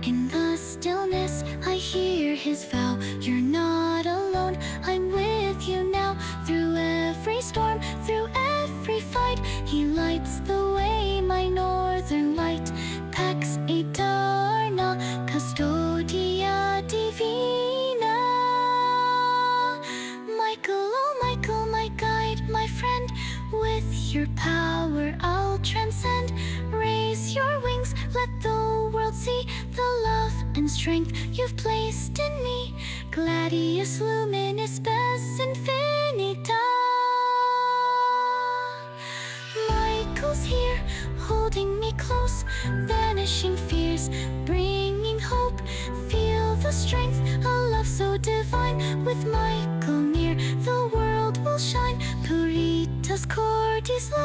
In the stillness, I hear his vow. You're not alone, I'm with you now. Through every storm, through every fight, he lights the way, my northern light. Pax Eterna, Custodia Divina. Michael, oh Michael, my guide, my friend. With your power I'll transcend. Raise your wings, let the world see the love and strength you've placed in me. Gladius luminis spes infinita. Michael's here, holding me close, banishing fears, bringing hope. Feel the strength, a love so divine. With Michael near, the world will shine. Puritas cordis lux